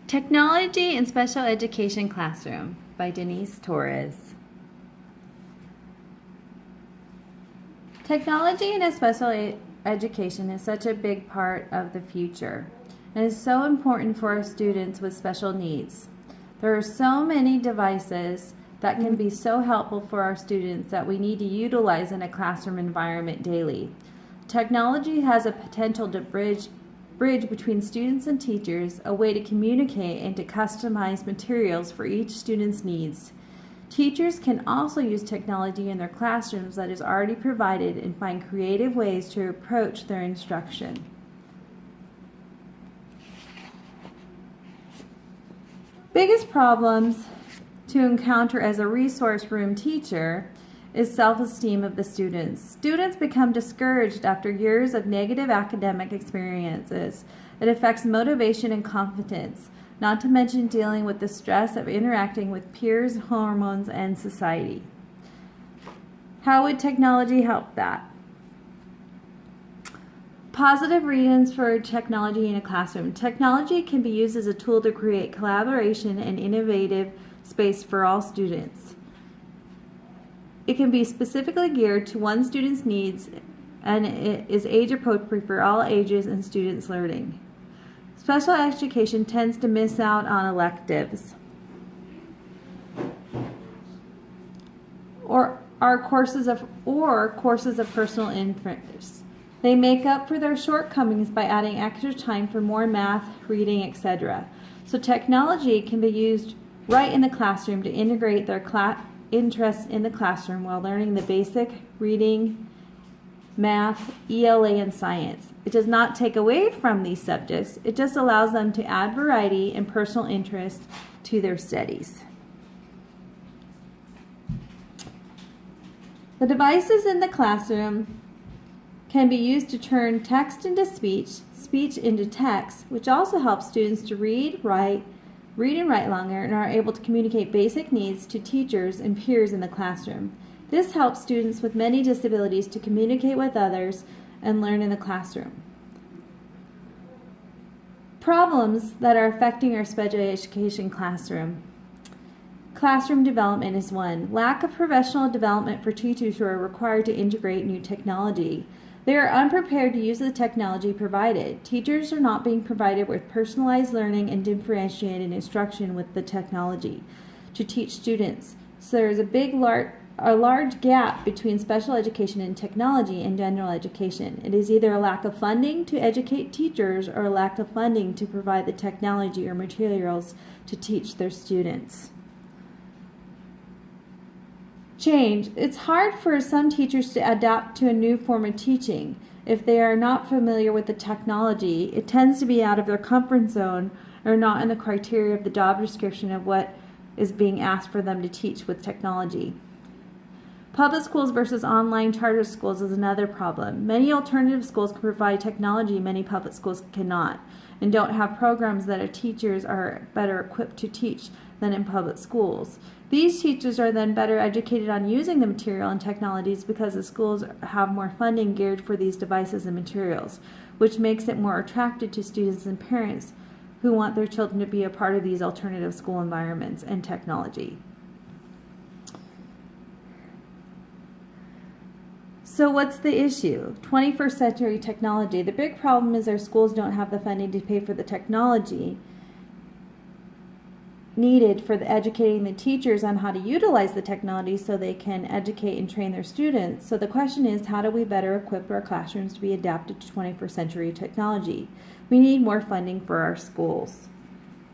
Technology in Special Education Classroom by Denise Torres. Technology in special education is such a big part of the future and is so important for our students with special needs. There are so many devices that can be so helpful for our students that we need to utilize in a classroom environment daily. Technology has a potential to bridge between students and teachers, a way to communicate and to customize materials for each student's needs. Teachers can also use technology in their classrooms that is already provided and find creative ways to approach their instruction. Biggest problems to encounter as a resource room teacher is self-esteem of the students. Students become discouraged after years of negative academic experiences. It affects motivation and confidence, not to mention dealing with the stress of interacting with peers, hormones, and society. How would technology help that? Positive reasons for technology in a classroom. Technology can be used as a tool to create collaboration and innovative space for all students. It can be specifically geared to one student's needs, and it is age appropriate for all ages and students' learning. Special education tends to miss out on electives or courses of personal interest. They make up for their shortcomings by adding extra time for more math, reading, etc. So technology can be used right in the classroom to integrate their interests in the classroom while learning the basic reading, math, ELA, and science. It does not take away from these subjects. It just allows them to add variety and personal interest to their studies. The devices in the classroom can be used to turn text into speech, speech into text, which also helps students to read and write longer and are able to communicate basic needs to teachers and peers in the classroom. This helps students with many disabilities to communicate with others and learn in the classroom. Problems that are affecting our special education classroom. Classroom development is one. Lack of professional development for teachers who are required to integrate new technology. They are unprepared to use the technology provided. Teachers are not being provided with personalized learning and differentiated instruction with the technology to teach students. So there is a large gap between special education and technology and general education. It is either a lack of funding to educate teachers or a lack of funding to provide the technology or materials to teach their students. Change. It's hard for some teachers to adapt to a new form of teaching. If they are not familiar with the technology, it tends to be out of their comfort zone or not in the criteria of the job description of what is being asked for them to teach with technology. Public schools versus online charter schools is another problem. Many alternative schools can provide technology many public schools cannot, and don't have programs that our teachers are better equipped to teach than in public schools. These teachers are then better educated on using the material and technologies because the schools have more funding geared for these devices and materials, which makes it more attractive to students and parents who want their children to be a part of these alternative school environments and technology. So what's the issue? 21st century technology. The big problem is our schools don't have the funding to pay for the technology needed for educating the teachers on how to utilize the technology so they can educate and train their students. So the question is, how do we better equip our classrooms to be adapted to 21st century technology? We need more funding for our schools.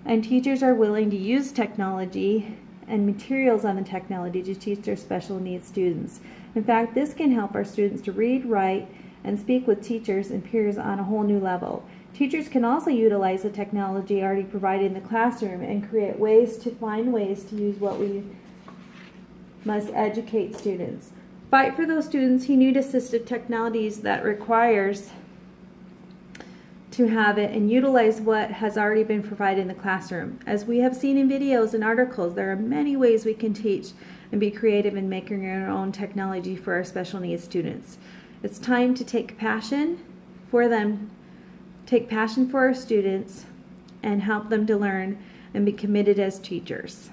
And teachers are willing to use technology and materials on the technology to teach their special needs students. In fact, this can help our students to read, write, and speak with teachers and peers on a whole new level. Teachers can also utilize the technology already provided in the classroom and find ways to use what we must educate students. Fight for those students who need assistive technologies that requires to have it and utilize what has already been provided in the classroom. As we have seen in videos and articles, there are many ways we can teach and be creative in making our own technology for our special needs students. It's time to take passion for our students and help them to learn and be committed as teachers.